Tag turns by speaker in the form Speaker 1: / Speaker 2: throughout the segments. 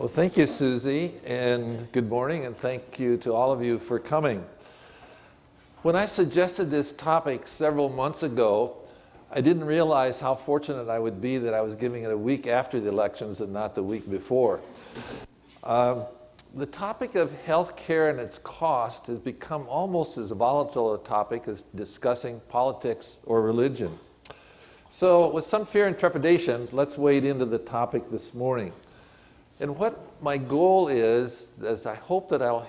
Speaker 1: Well, thank you, Susie, and good morning, and thank you to all of you for coming. When I suggested this topic several months ago, I didn't realize how fortunate I would be that I was giving it a week after the elections and not the week before. The topic of health care and its cost has become almost as volatile a topic as discussing politics or religion. So with some fear and trepidation, let's wade into the topic this morning. And what my goal is I hope that I'll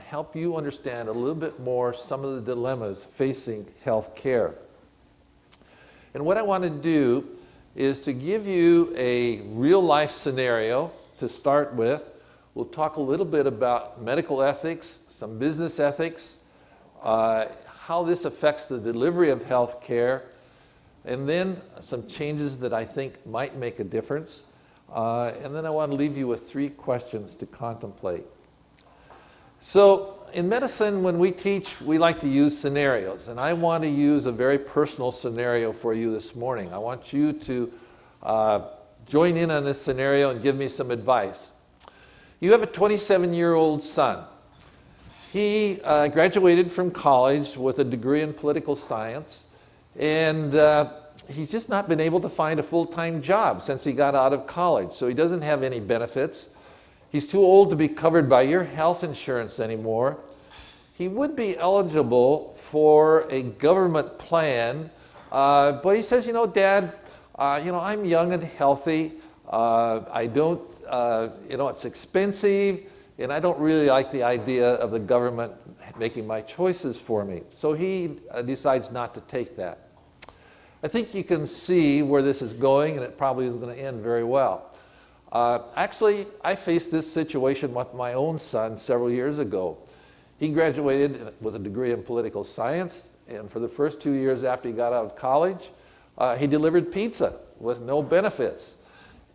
Speaker 1: help you understand a little bit more some of the dilemmas facing health care. And what I want to do is to give you a real-life scenario to start with. We'll talk a little bit about medical ethics, some business ethics, how this affects the delivery of health care, and then some changes that I think might make a difference. And then I want to leave you with 3 questions to contemplate. So in medicine, when we teach, we like to use scenarios. And I want to use a very personal scenario for you this morning. I want you to join in on this scenario and give me some advice. You have a 27-year-old son. He graduated from college with a degree in political science. And he's just not been able to find a full-time job since he got out of college. So he doesn't have any benefits. He's too old to be covered by your health insurance anymore. He would be eligible for a government plan, but he says, Dad, I'm young and healthy. I don't, it's expensive, and I don't really like the idea of the government making my choices for me. So he decides not to take that. I think you can see where this is going, and it probably is going to end very well. Actually, I faced this situation with my own son several years ago. He graduated with a degree in political science, and for the first 2 years after he got out of college, he delivered pizza with no benefits.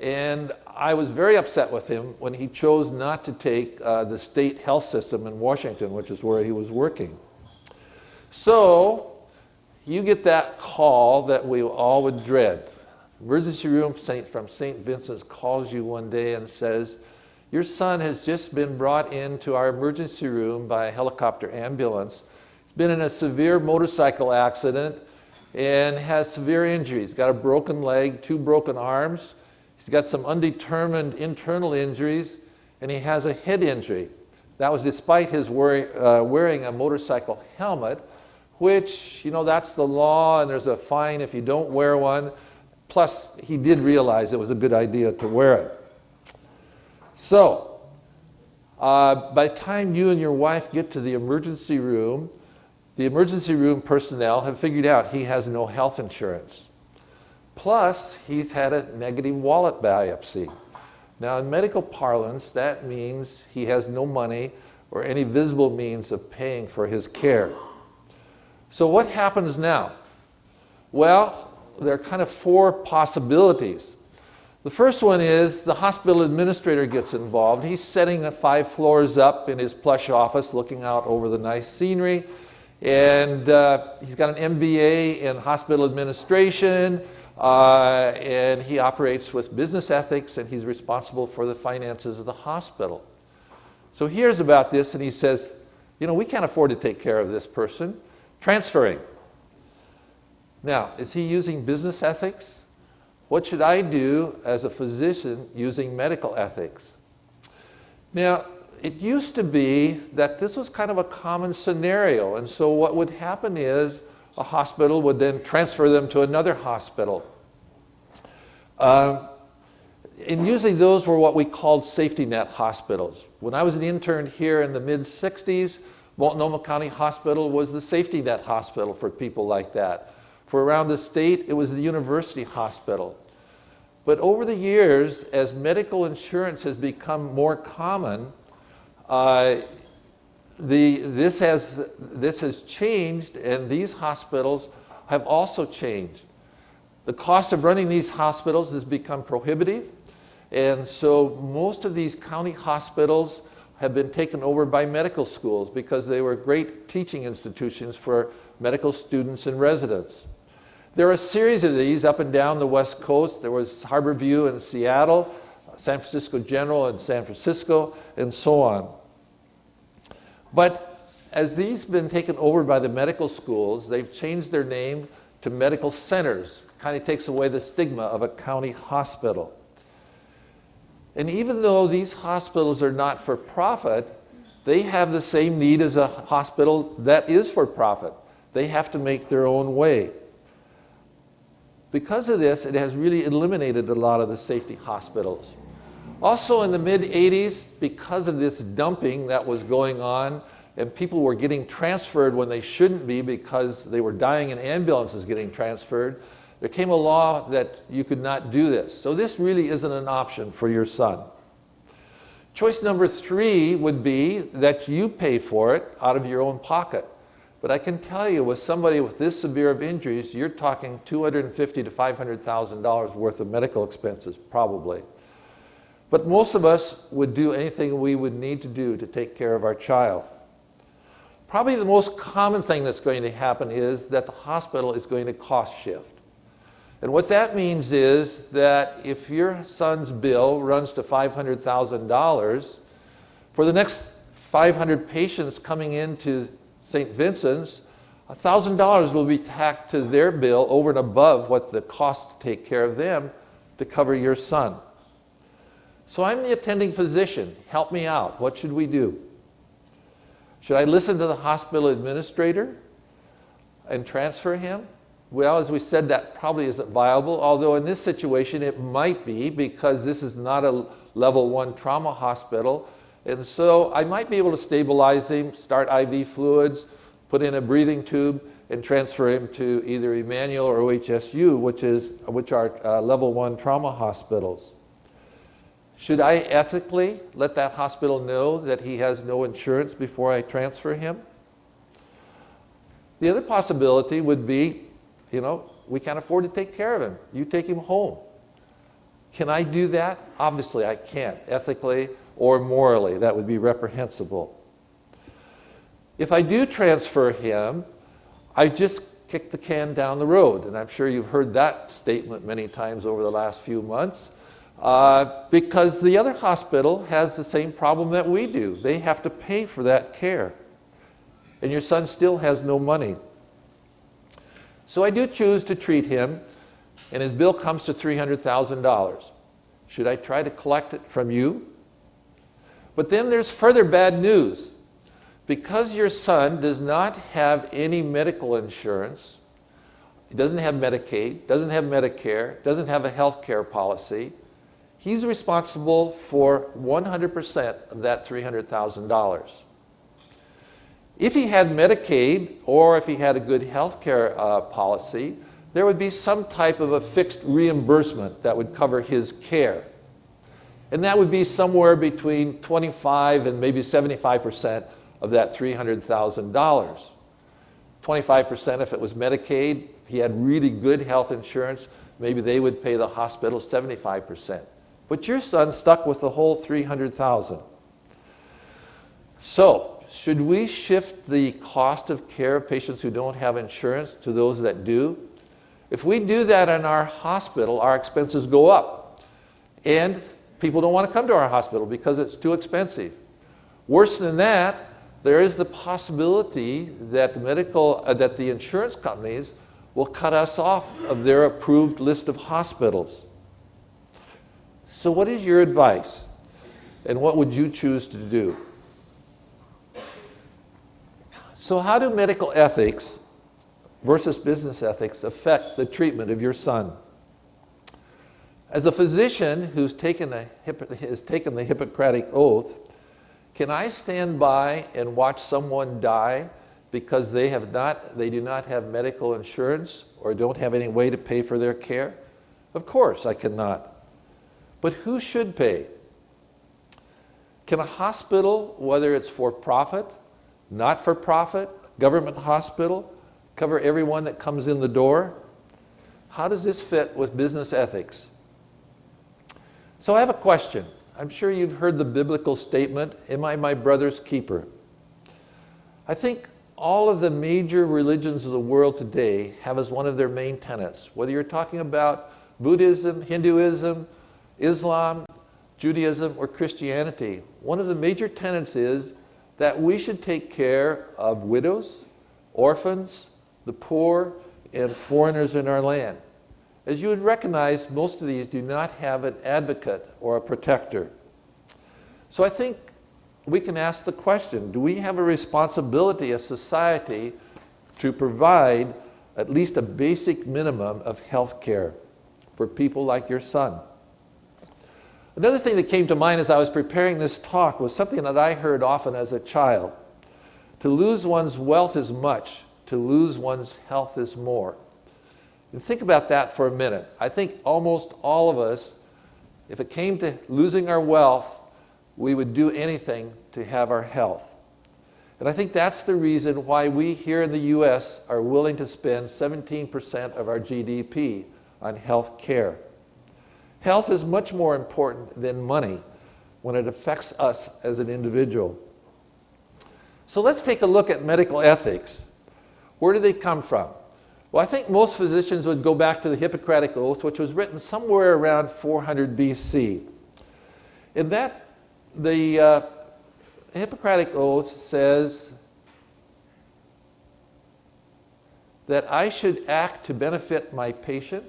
Speaker 1: And I was very upset with him when he chose not to take the state health system in Washington, which is where he was working. So you get that call that we all would dread. Emergency room from St. Vincent's calls you one day and says, your son has just been brought into our emergency room by a helicopter ambulance. He's been in a severe motorcycle accident and has severe injuries. He's got a broken leg, 2 broken arms. He's got some undetermined internal injuries, and he has a head injury. That was despite his wearing a motorcycle helmet, which, that's the law, and there's a fine if you don't wear one. Plus, he did realize it was a good idea to wear it. So, by the time you and your wife get to the emergency room personnel have figured out he has no health insurance. Plus, he's had a negative wallet biopsy. Now, in medical parlance, that means he has no money or any visible means of paying for his care. So what happens now? Well, there are kind of 4 possibilities. The first one is the hospital administrator gets involved. He's sitting 5 floors up in his plush office looking out over the nice scenery. And he's got an MBA in hospital administration. And he operates with business ethics, and he's responsible for the finances of the hospital. So he hears about this, and he says, we can't afford to take care of this person. Transferring. Now, is he using business ethics? What should I do as a physician using medical ethics? Now, it used to be that this was kind of a common scenario, and so what would happen is a hospital would then transfer them to another hospital. And usually those were what we called safety net hospitals. When I was an intern here in the mid-60s, Multnomah County Hospital was the safety net hospital for people like that. For around the state, it was the university hospital. But over the years, as medical insurance has become more common, this has changed, and these hospitals have also changed. The cost of running these hospitals has become prohibitive, and so most of these county hospitals have been taken over by medical schools because they were great teaching institutions for medical students and residents. There are a series of these up and down the West Coast. There was Harborview in Seattle, San Francisco General in San Francisco, and so on. But as these have been taken over by the medical schools, they've changed their name to medical centers. Kind of takes away the stigma of a county hospital. And even though these hospitals are not for profit, they have the same need as a hospital that is for profit. They have to make their own way. Because of this, it has really eliminated a lot of the safety hospitals. Also in the mid-80s, because of this dumping that was going on, and people were getting transferred when they shouldn't be because they were dying in ambulances getting transferred, there came a law that you could not do this. So this really isn't an option for your son. Choice number 3 would be that you pay for it out of your own pocket. But I can tell you, with somebody with this severe of injuries, you're talking $250,000 to $500,000 worth of medical expenses, probably. But most of us would do anything we would need to do to take care of our child. Probably the most common thing that's going to happen is that the hospital is going to cost shift. And what that means is that if your son's bill runs to $500,000, for the next 500 patients coming into St. Vincent's, $1,000 will be tacked to their bill over and above what the cost to take care of them to cover your son. So I'm the attending physician. Help me out. What should we do? Should I listen to the hospital administrator and transfer him? Well, as we said, that probably isn't viable, although in this situation it might be, because this is not a level 1 trauma hospital. And so I might be able to stabilize him, start IV fluids, put in a breathing tube, and transfer him to either Emmanuel or OHSU, which are level 1 trauma hospitals. Should I ethically let that hospital know that he has no insurance before I transfer him? The other possibility would be, we can't afford to take care of him. You take him home. Can I do that? Obviously I can't, ethically or morally. That would be reprehensible. If I do transfer him, I just kick the can down the road. And I'm sure you've heard that statement many times over the last few months. Because the other hospital has the same problem that we do. They have to pay for that care. And your son still has no money. So I do choose to treat him, and his bill comes to $300,000. Should I try to collect it from you? But then there's further bad news. Because your son does not have any medical insurance, he doesn't have Medicaid, doesn't have Medicare, doesn't have a health care policy, he's responsible for 100% of that $300,000. If he had Medicaid, or if he had a good health care policy, there would be some type of a fixed reimbursement that would cover his care. And that would be somewhere between 25 and maybe 75% of that $300,000. 25% if it was Medicaid. If he had really good health insurance, maybe they would pay the hospital 75%. But your son's stuck with the whole $300,000. So, should we shift the cost of care of patients who don't have insurance to those that do? If we do that in our hospital, our expenses go up. And people don't want to come to our hospital because it's too expensive. Worse than that, there is the possibility that the insurance companies will cut us off of their approved list of hospitals. So what is your advice? And what would you choose to do? So how do medical ethics versus business ethics affect the treatment of your son? As a physician who's taken the Hippocratic Oath, can I stand by and watch someone die because they do not have medical insurance or don't have any way to pay for their care? Of course I cannot. But who should pay? Can a hospital, whether it's for profit, not for profit, government hospital, cover everyone that comes in the door? How does this fit with business ethics? So I have a question. I'm sure you've heard the biblical statement, "Am I my brother's keeper?" I think all of the major religions of the world today have as one of their main tenets, whether you're talking about Buddhism, Hinduism, Islam, Judaism, or Christianity, one of the major tenets is that we should take care of widows, orphans, the poor, and foreigners in our land. As you would recognize, most of these do not have an advocate or a protector. So I think we can ask the question, do we have a responsibility as society to provide at least a basic minimum of health care for people like your son? Another thing that came to mind as I was preparing this talk was something that I heard often as a child. To lose one's wealth is much, to lose one's health is more. And think about that for a minute. I think almost all of us, if it came to losing our wealth, we would do anything to have our health. And I think that's the reason why we here in the US are willing to spend 17% of our GDP on health care. Health is much more important than money when it affects us as an individual. So let's take a look at medical ethics. Where do they come from? Well, I think most physicians would go back to the Hippocratic Oath, which was written somewhere around 400 BC. In that, the Hippocratic Oath says that I should act to benefit my patient,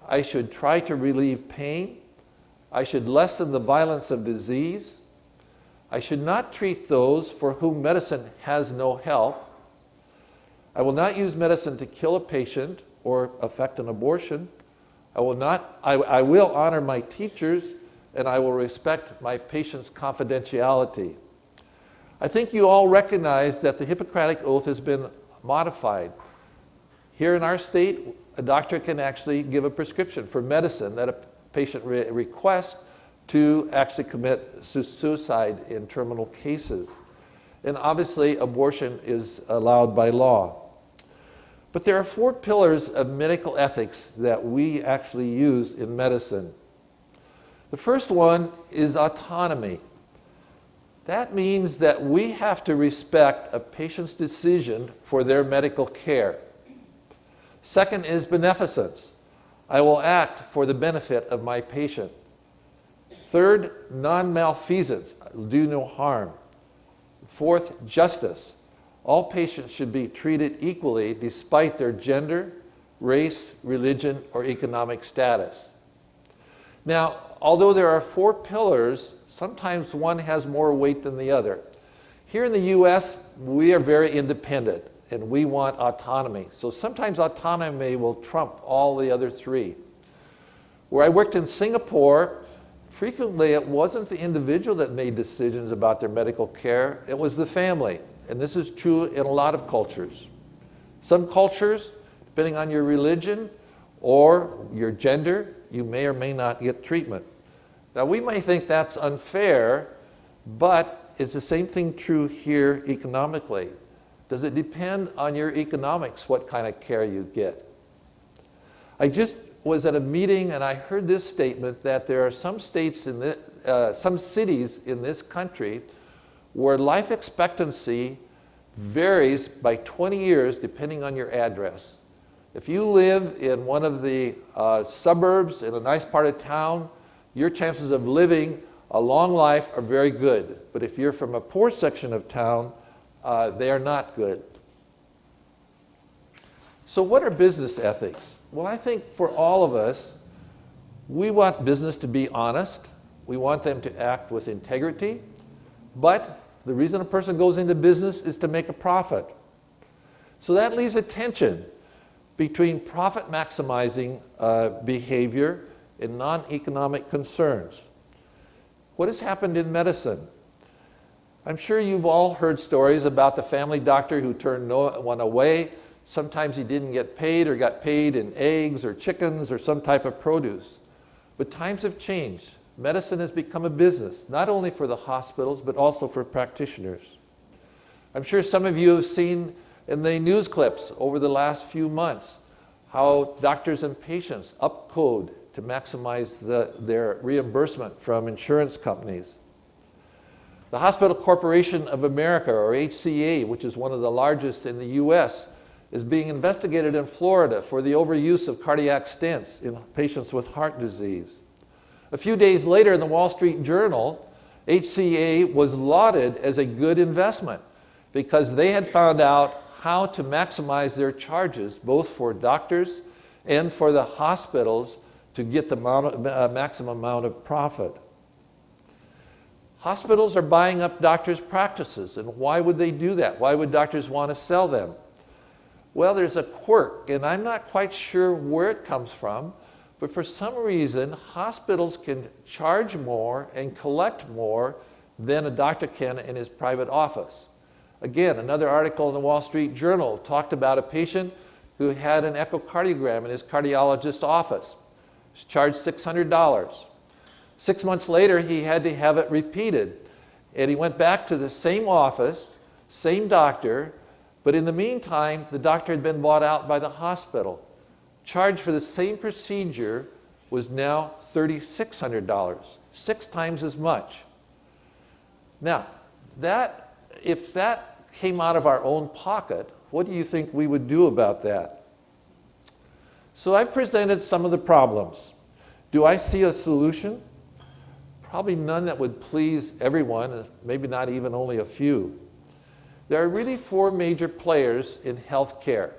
Speaker 1: I should try to relieve pain, I should lessen the violence of disease, I should not treat those for whom medicine has no help, I will not use medicine to kill a patient or effect an abortion. I will honor my teachers, and I will respect my patient's confidentiality. I think you all recognize that the Hippocratic Oath has been modified. Here in our state, a doctor can actually give a prescription for medicine that a patient requests to actually commit suicide in terminal cases. And obviously, abortion is allowed by law. But there are 4 pillars of medical ethics that we actually use in medicine. The first one is autonomy. That means that we have to respect a patient's decision for their medical care. Second is beneficence. I will act for the benefit of my patient. Third, non-malfeasance. I will do no harm. Fourth, justice. All patients should be treated equally despite their gender, race, religion, or economic status. Now, although there are 4 pillars, sometimes one has more weight than the other. Here in the US, we are very independent and we want autonomy. So sometimes autonomy will trump all the other 3. Where I worked in Singapore, frequently it wasn't the individual that made decisions about their medical care, it was the family. And this is true in a lot of cultures. Some cultures, depending on your religion or your gender, you may or may not get treatment. Now we may think that's unfair, but is the same thing true here economically? Does it depend on your economics what kind of care you get? I just was at a meeting and I heard this statement that there are some states in some cities in this country where life expectancy varies by 20 years depending on your address. If you live in one of the suburbs in a nice part of town, your chances of living a long life are very good. But if you're from a poor section of town, they are not good. So what are business ethics? Well, I think for all of us, we want business to be honest. We want them to act with integrity. But the reason a person goes into business is to make a profit. So that leaves a tension between profit maximizing behavior and non-economic concerns. What has happened in medicine? I'm sure you've all heard stories about the family doctor who turned one away. Sometimes he didn't get paid or got paid in eggs or chickens or some type of produce. But times have changed. Medicine has become a business, not only for the hospitals, but also for practitioners. I'm sure some of you have seen in the news clips over the last few months how doctors and patients upcode to maximize their reimbursement from insurance companies. The Hospital Corporation of America, or HCA, which is one of the largest in the US, is being investigated in Florida for the overuse of cardiac stents in patients with heart disease. A few days later in the Wall Street Journal, HCA was lauded as a good investment because they had found out how to maximize their charges, both for doctors and for the hospitals, to get the maximum amount of profit. Hospitals are buying up doctors' practices, and why would they do that? Why would doctors want to sell them? Well, there's a quirk, and I'm not quite sure where it comes from, but for some reason, hospitals can charge more and collect more than a doctor can in his private office. Again, another article in the Wall Street Journal talked about a patient who had an echocardiogram in his cardiologist's office. He was charged $600. 6 months later, he had to have it repeated. And he went back to the same office, same doctor, but in the meantime, the doctor had been bought out by the hospital. Charge for the same procedure was now $3,600, 6 times as much. Now, if that came out of our own pocket, what do you think we would do about that? So I've presented some of the problems. Do I see a solution? Probably none that would please everyone, maybe not even only a few. There are really 4 major players in healthcare.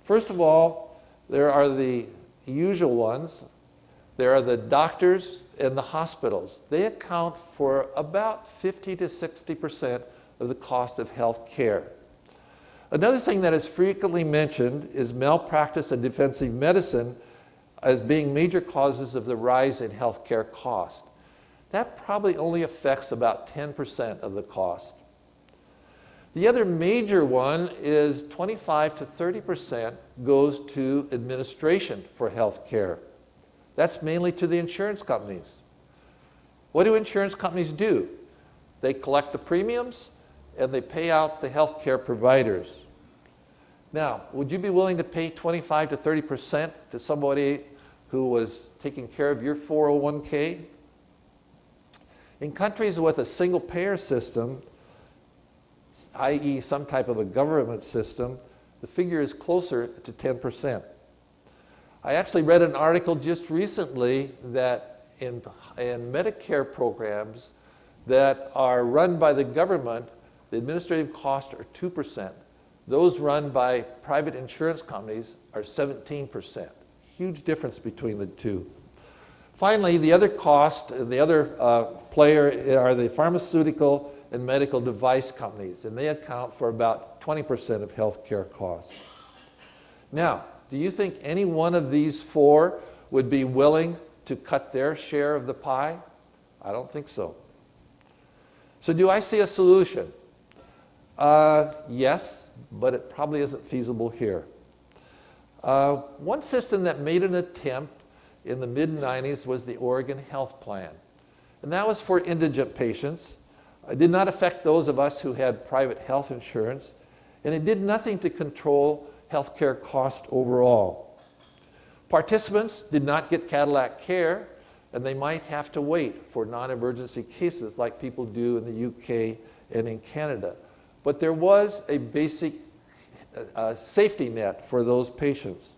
Speaker 1: First of all, there are the usual ones. There are the doctors and the hospitals. They account for about 50 to 60% of the cost of health care. Another thing that is frequently mentioned is malpractice and defensive medicine as being major causes of the rise in healthcare cost. That probably only affects about 10% of the cost. The other major one is 25 to 30% goes to administration for health care. That's mainly to the insurance companies. What do insurance companies do? They collect the premiums and they pay out the health care providers. Now, would you be willing to pay 25 to 30% to somebody who was taking care of your 401k? In countries with a single payer system, i.e. some type of a government system, the figure is closer to 10%. I actually read an article just recently that in Medicare programs that are run by the government, the administrative costs are 2%. Those run by private insurance companies are 17%. Huge difference between the two. Finally, the other cost, the other player are the pharmaceutical and medical device companies, and they account for about 20% of healthcare costs. Now, do you think any one of these 4 would be willing to cut their share of the pie? I don't think so. So do I see a solution? Yes, but it probably isn't feasible here. One system that made an attempt in the mid-90s was the Oregon Health Plan. And that was for indigent patients. It did not affect those of us who had private health insurance, and it did nothing to control healthcare cost overall. Participants did not get Cadillac care, and they might have to wait for non-emergency cases like people do in the UK and in Canada. But there was a basic safety net for those patients.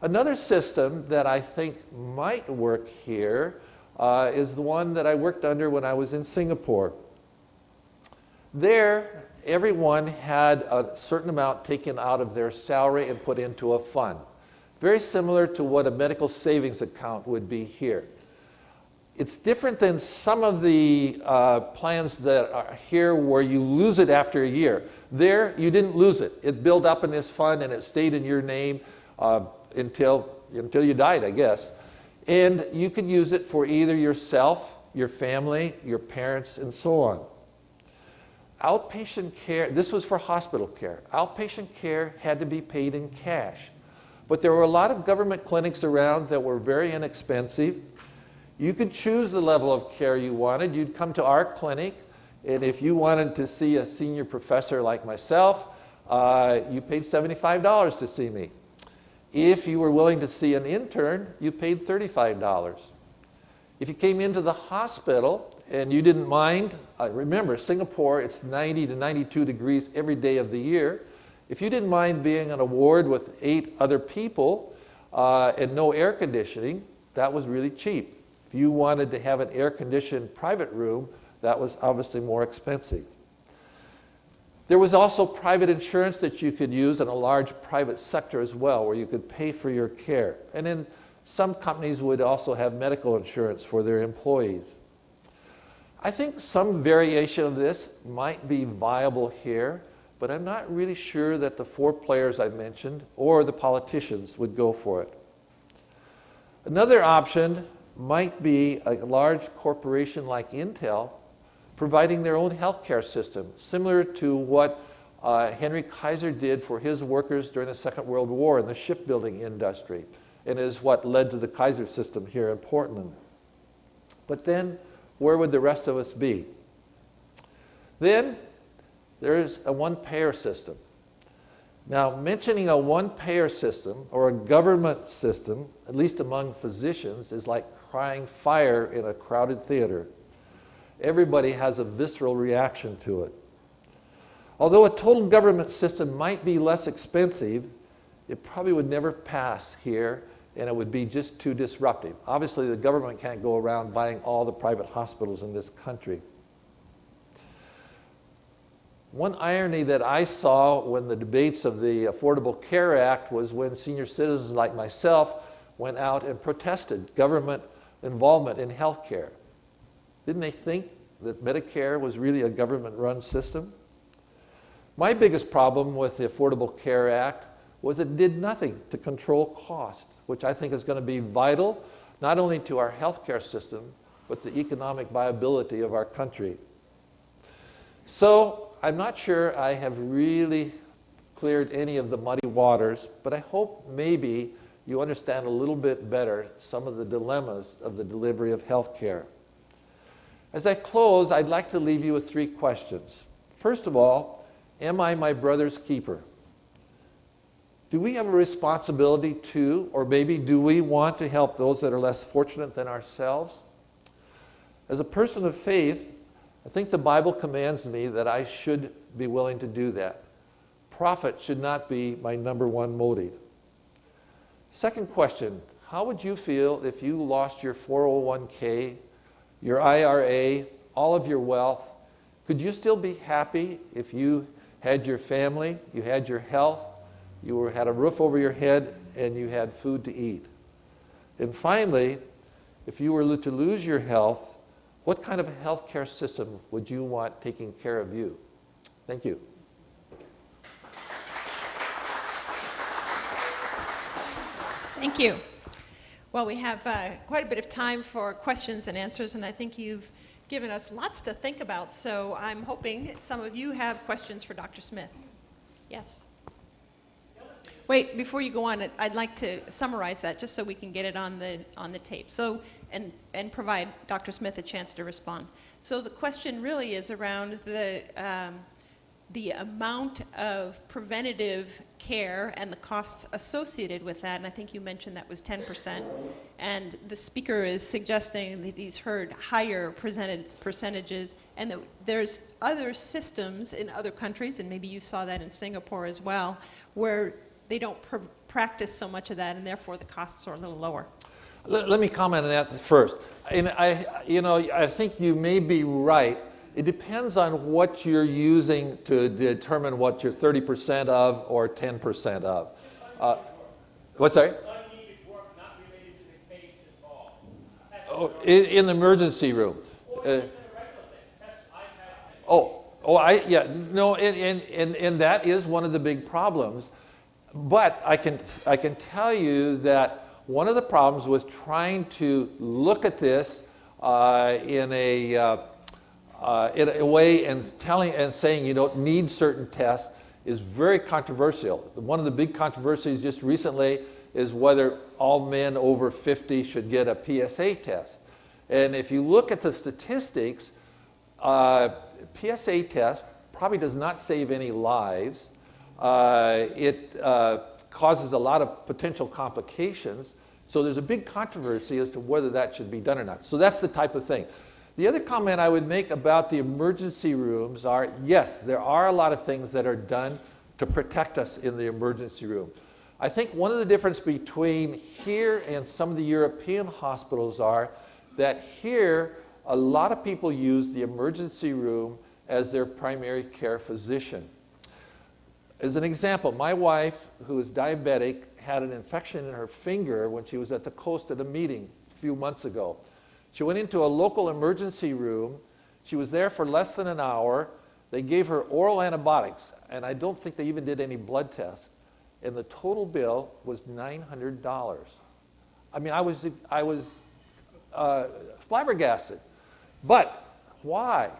Speaker 1: Another system that I think might work here is the one that I worked under when I was in Singapore. There, everyone had a certain amount taken out of their salary and put into a fund. Very similar to what a medical savings account would be here. It's different than some of the plans that are here where you lose it after a year. There, you didn't lose it. It built up in this fund and it stayed in your name until you died, I guess. And you could use it for either yourself, your family, your parents, and so on. Outpatient care, this was for hospital care. Outpatient care had to be paid in cash. But there were a lot of government clinics around that were very inexpensive. You could choose the level of care you wanted. You'd come to our clinic, and if you wanted to see a senior professor like myself, you paid $75 to see me. If you were willing to see an intern, you paid $35. If you came into the hospital and you didn't mind, remember, Singapore, it's 90 to 92 degrees every day of the year. If you didn't mind being on a ward with 8 other people and no air conditioning, that was really cheap. If you wanted to have an air-conditioned private room, that was obviously more expensive. There was also private insurance that you could use in a large private sector as well, where you could pay for your care. And then some companies would also have medical insurance for their employees. I think some variation of this might be viable here, but I'm not really sure that the 4 players I mentioned or the politicians would go for it. Another option might be a large corporation like Intel providing their own healthcare system, similar to what Henry Kaiser did for his workers during the Second World War in the shipbuilding industry, and is what led to the Kaiser system here in Portland. But then, where would the rest of us be? Then, there's a one-payer system. Now, mentioning a one-payer system or a government system, at least among physicians, is like crying fire in a crowded theater. Everybody has a visceral reaction to it. Although a total government system might be less expensive, it probably would never pass here, and it would be just too disruptive. Obviously, the government can't go around buying all the private hospitals in this country. One irony that I saw when the debates of the Affordable Care Act was when senior citizens like myself went out and protested government involvement in health care. Didn't they think that Medicare was really a government-run system? My biggest problem with the Affordable Care Act was it did nothing to control cost, which I think is going to be vital not only to our healthcare system, but the economic viability of our country. So I'm not sure I have really cleared any of the muddy waters, but I hope maybe you understand a little bit better some of the dilemmas of the delivery of healthcare. As I close, I'd like to leave you with 3 questions. First of all, am I my brother's keeper? Do we have a responsibility to, or maybe do we want to help those that are less fortunate than ourselves? As a person of faith, I think the Bible commands me that I should be willing to do that. Profit should not be my number 1 motive. Second question, how would you feel if you lost your 401k, your IRA, all of your wealth? Could you still be happy if you had your family, you had your health, you had a roof over your head, and you had food to eat? And finally, if you were to lose your health, what kind of a healthcare system would you want taking care of you? Thank you.
Speaker 2: Thank you. Well, we have quite a bit of time for questions and answers, and I think you've given us lots to think about, so I'm hoping some of you have questions for Dr. Smith. Yes? Wait, before you go on, I'd like to summarize that just so we can get it on the tape. So, and provide Dr. Smith a chance to respond. So the question really is around the amount of preventative care and the costs associated with that, and I think you mentioned that was 10%. And the speaker is suggesting that he's heard higher percentages, and that there's other systems in other countries, and maybe you saw that in Singapore as well, where they don't practice so much of that, and therefore the costs are a little lower.
Speaker 1: Let me comment on that first. And I think you may be right. It depends on what you're using to determine what you're 30% of or 10% of. What's that?
Speaker 3: Unneeded work not related to the case involved.
Speaker 1: In the emergency room. And that is one of the big problems. But I can tell you that one of the problems was trying to look at this in a way and saying you don't need certain tests is very controversial. One of the big controversies just recently is whether all men over 50 should get a PSA test. And if you look at the statistics, PSA test probably does not save any lives. It causes a lot of potential complications. So there's a big controversy as to whether that should be done or not. So that's the type of thing. The other comment I would make about the emergency rooms are, yes, there are a lot of things that are done to protect us in the emergency room. I think one of the difference between here and some of the European hospitals are that here a lot of people use the emergency room as their primary care physician. As an example, my wife, who is diabetic, had an infection in her finger when she was at the coast at a meeting a few months ago. She went into a local emergency room. She was there for less than an hour. They gave her oral antibiotics, and I don't think they even did any blood tests. And the total bill was $900. I mean, I was flabbergasted. But why?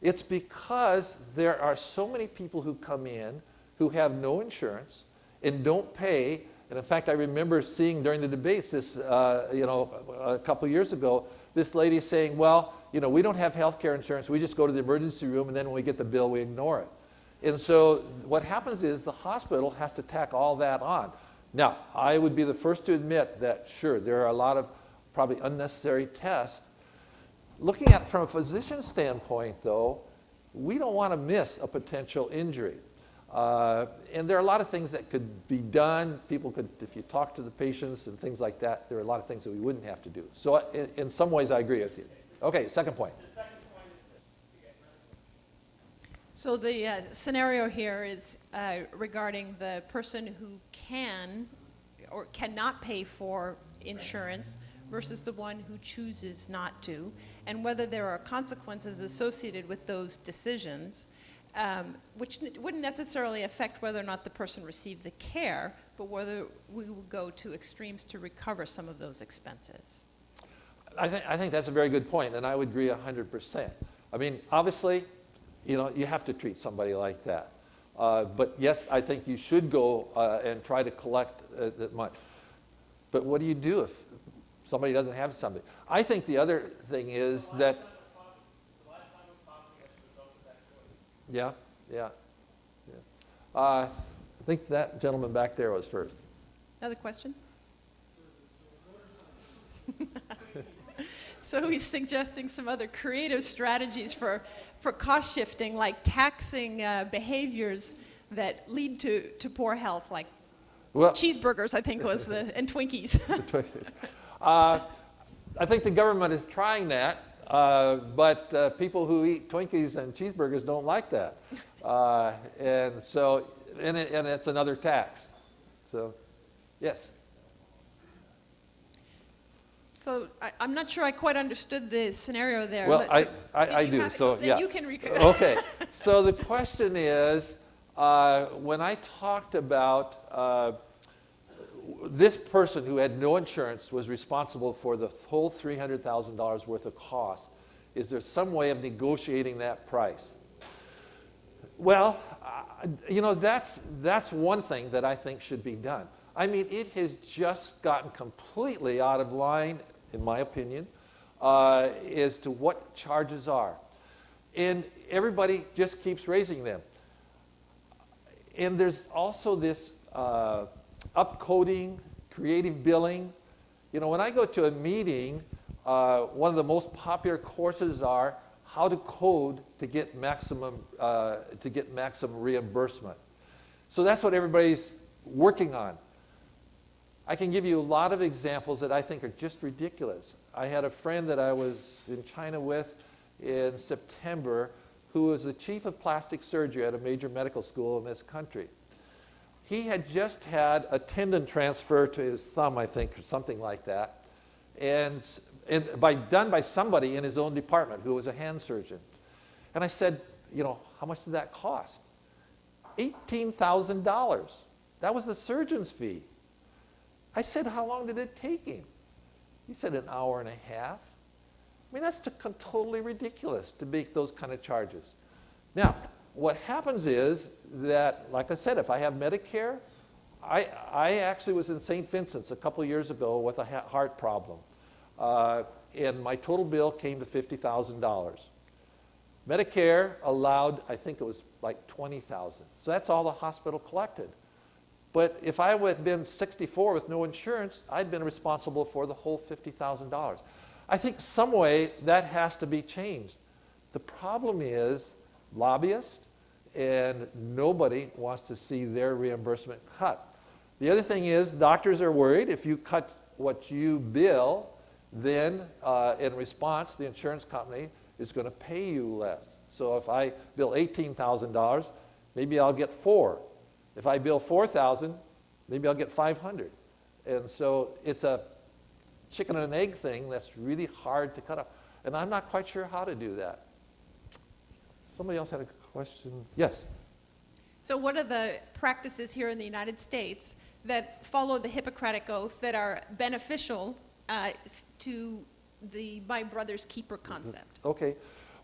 Speaker 1: It's because there are so many people who come in who have no insurance and don't pay. And in fact, I remember seeing during the debates this, a couple years ago, this lady saying, well, we don't have health care insurance. We just go to the emergency room, and then when we get the bill, we ignore it. And so what happens is the hospital has to tack all that on. Now, I would be the first to admit that, sure, there are a lot of probably unnecessary tests. Looking at it from a physician's standpoint, though, we don't want to miss a potential injury. And there are a lot of things that could be done. People could, if you talk to the patients and things like that, there are a lot of things that we wouldn't have to do. So in some ways, I agree with you. Okay, second point.
Speaker 3: The second point is this.
Speaker 2: So the scenario here is regarding the person who can or cannot pay for insurance versus the one who chooses not to, and whether there are consequences associated with those decisions, which wouldn't necessarily affect whether or not the person received the care, but whether we will go to extremes to recover some of those expenses.
Speaker 1: I think that's a very good point, and I would agree 100%. I mean, obviously, you have to treat somebody like that. But yes, I think you should go and try to collect that much. But what do you do if somebody doesn't have something? I think the other thing is that... Yeah. I think that gentleman back there was first.
Speaker 2: Another question? So he's suggesting some other creative strategies for cost shifting, like taxing behaviors that lead to poor health, like cheeseburgers, I think was and Twinkies.
Speaker 1: I think the government is trying that, but people who eat Twinkies and cheeseburgers don't like that. And it's another tax. So, yes.
Speaker 2: So I'm not sure I quite understood the scenario there.
Speaker 1: Well, I do. So yeah.
Speaker 2: You can
Speaker 1: Okay. So the question is, when I talked about this person who had no insurance was responsible for the whole $300,000 worth of cost, is there some way of negotiating that price? Well, that's one thing that I think should be done. I mean, it has just gotten completely out of line, in my opinion, as to what charges are. And everybody just keeps raising them. And there's also this upcoding, creative billing. When I go to a meeting, one of the most popular courses are how to code to get maximum reimbursement. So that's what everybody's working on. I can give you a lot of examples that I think are just ridiculous. I had a friend that I was in China with in September who was the chief of plastic surgery at a major medical school in this country. He had just had a tendon transfer to his thumb, I think, or something like that, and done by somebody in his own department who was a hand surgeon. And I said, how much did that cost? $18,000. That was the surgeon's fee. I said, how long did it take him? He said, an hour and a half. I mean, that's totally ridiculous to make those kind of charges. Now, what happens is that, like I said, if I have Medicare, I actually was in St. Vincent's a couple of years ago with a heart problem. And my total bill came to $50,000. Medicare allowed, I think it was like $20,000. So that's all the hospital collected. But if I had been 64 with no insurance, I'd been responsible for the whole $50,000. I think some way that has to be changed. The problem is lobbyists, and nobody wants to see their reimbursement cut. The other thing is doctors are worried if you cut what you bill, then in response, the insurance company is going to pay you less. So if I bill $18,000, maybe I'll get $4,000. If I bill $4,000, maybe I'll get $500. And so it's a chicken and egg thing that's really hard to cut off. And I'm not quite sure how to do that. Somebody else had a question? Yes.
Speaker 2: So what are the practices here in the United States that follow the Hippocratic Oath that are beneficial to the my brother's keeper concept?
Speaker 1: Okay.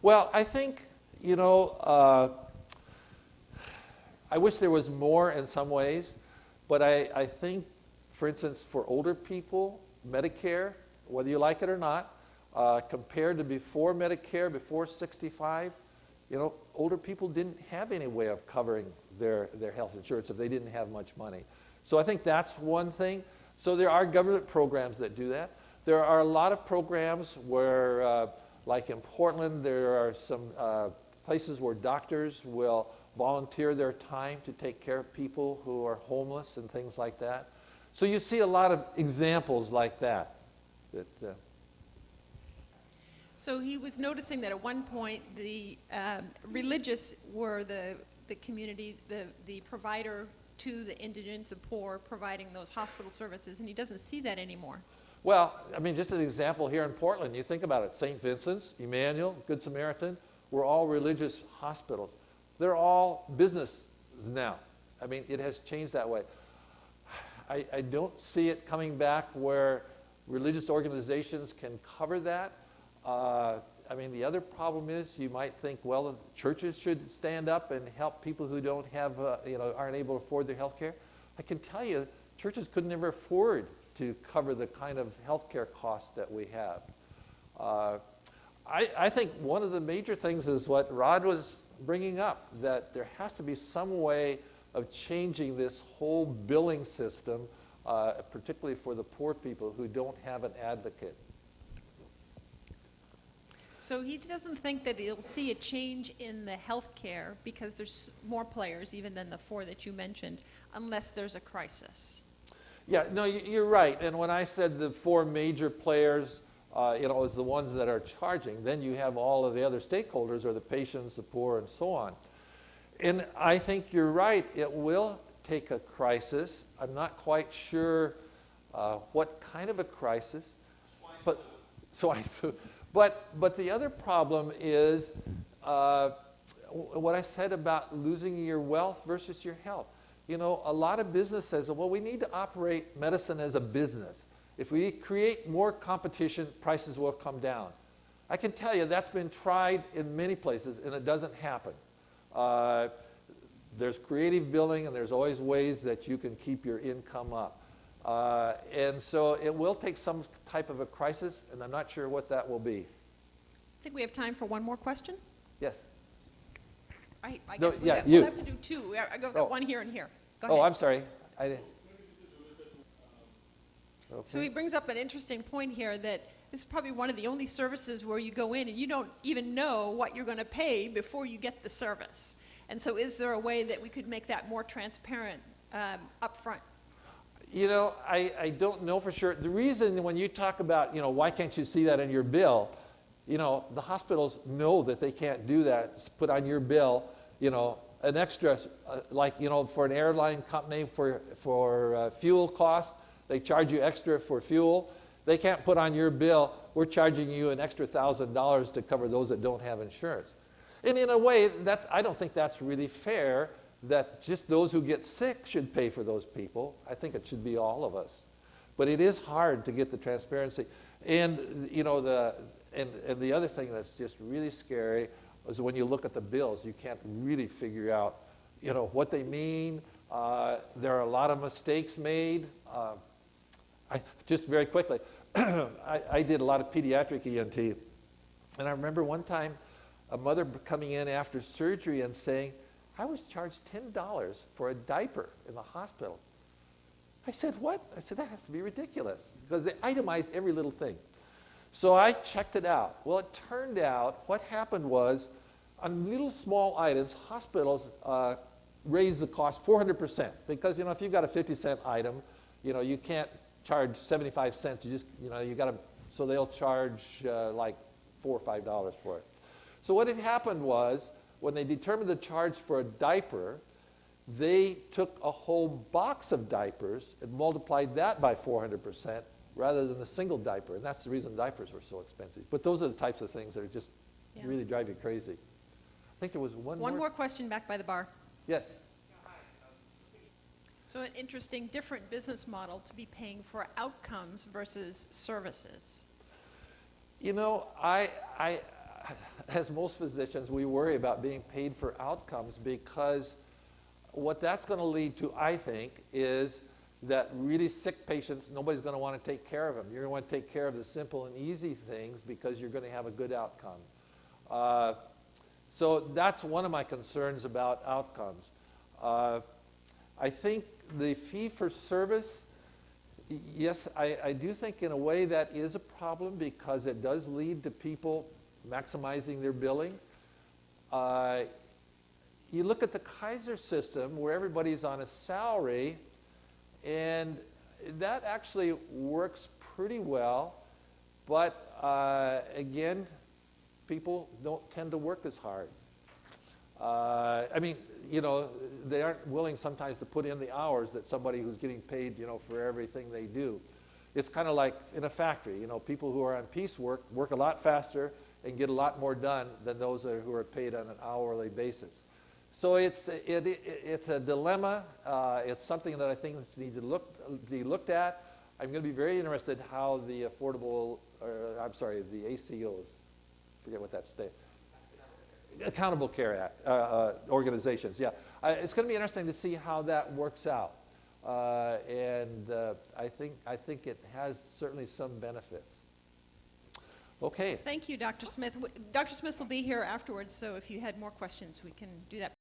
Speaker 1: Well, I think, you know, I wish there was more in some ways, but I think, for instance, for older people, Medicare, whether you like it or not, compared to before Medicare, before 65, you know, older people didn't have any way of covering their health insurance if they didn't have much money. So I think that's one thing. So there are government programs that do that. There are a lot of programs where, like in Portland, there are some places where doctors will volunteer their time to take care of people who are homeless and things like that. So you see a lot of examples like that.
Speaker 2: So he was noticing that at one point the religious were the community, the provider to the indigent, the poor, providing those hospital services, and he doesn't see that anymore.
Speaker 1: Well, I mean, just an example here in Portland, you think about it, St. Vincent's, Emmanuel, Good Samaritan, were all religious hospitals. They're all business now. I mean, it has changed that way. I don't see it coming back where religious organizations can cover that. I mean, the other problem is you might think, well, churches should stand up and help people who don't have, you know, aren't able to afford their health care. I can tell you, churches could never afford to cover the kind of health care costs that we have. I think one of the major things is what Rod was bringing up, that there has to be some way of changing this whole billing system, particularly for the poor people who don't have an advocate.
Speaker 2: So he doesn't think that he'll see a change in the health care because there's more players even than the 4 that you mentioned, unless there's a crisis.
Speaker 1: Yeah, no, you're right. And when I said the 4 major players, you know, is the ones that are charging, then you have all of the other stakeholders, or the patients, the poor, and so on. And I think you're right. It will take a crisis. I'm not quite sure what kind of a crisis, but swine flu. But the other problem is what I said about losing your wealth versus your health. You know, a lot of business says, well, we need to operate medicine as a business. If we create more competition, prices will come down. I can tell you that's been tried in many places, and it doesn't happen. There's creative billing, and there's always ways that you can keep your income up. And so it will take some type of a crisis, and I'm not sure what that will be.
Speaker 2: I think we have time for one more question.
Speaker 1: Yes.
Speaker 2: I
Speaker 1: No,
Speaker 2: guess
Speaker 1: yeah,
Speaker 2: we'll have to do 2. I've got
Speaker 1: Oh.
Speaker 2: one here and here. Go
Speaker 1: Oh,
Speaker 2: ahead.
Speaker 1: I'm sorry. Okay.
Speaker 2: So he brings up an interesting point here that this is probably one of the only services where you go in and you don't even know what you're going to pay before you get the service. And so is there a way that we could make that more transparent up front?
Speaker 1: You know, I don't know for sure. The reason when you talk about, you know, why can't you see that in your bill, you know, the hospitals know that they can't do that. It's put on your bill, you know, an extra, like, you know, for an airline company for fuel costs, they charge you extra for fuel. They can't put on your bill, we're charging you an extra $1,000 to cover those that don't have insurance. And in a way, I don't think that's really fair, that just those who get sick should pay for those people. I think it should be all of us. But it is hard to get the transparency. And, you know, and the other thing that's just really scary is when you look at the bills, you can't really figure out, you know, what they mean. There are a lot of mistakes made. Just very quickly, I did a lot of pediatric ENT. And I remember one time a mother coming in after surgery and saying, I was charged $10 for a diaper in the hospital. I said, what? I said, that has to be ridiculous, because they itemize every little thing. So I checked it out. Well, it turned out what happened was on little small items, hospitals raise the cost 400%, because, you know, if you've got a 50-cent item, you know, you can't charge 75 cents, you just, you know, you got to, so they'll charge like $4 or $5 for it. So what had happened was, when they determined the charge for a diaper, they took a whole box of diapers and multiplied that by 400% rather than a single diaper, and that's the reason diapers were so expensive. But those are the types of things that are just
Speaker 2: Yeah.
Speaker 1: really drive you crazy. I think there was one
Speaker 2: One more question back by the bar.
Speaker 1: Yes.
Speaker 2: So an interesting, different business model to be paying for outcomes versus services.
Speaker 1: You know, as most physicians, we worry about being paid for outcomes, because what that's going to lead to, I think, is that really sick patients, nobody's going to want to take care of them. You're going to want to take care of the simple and easy things because you're going to have a good outcome. So that's one of my concerns about outcomes. I think the fee for service, yes, I do think in a way that is a problem, because it does lead to people maximizing their billing. You look at the Kaiser system where everybody's on a salary, and that actually works pretty well, but again, people don't tend to work as hard. I mean, you know, they aren't willing sometimes to put in the hours that somebody who's getting paid, you know, for everything they do. It's kind of like in a factory, you know, people who are on piecework work a lot faster and get a lot more done than those who are paid on an hourly basis. So it's a dilemma. It's something that I think needs to be looked at. I'm going to be very interested how the the ACOs, forget what that stands. Accountable Care Act organizations, yeah. It's going to be interesting to see how that works out, and I think it has certainly some benefits. Okay.
Speaker 2: Thank you, Dr. Smith. Dr. Smith will be here afterwards, so if you had more questions, we can do that.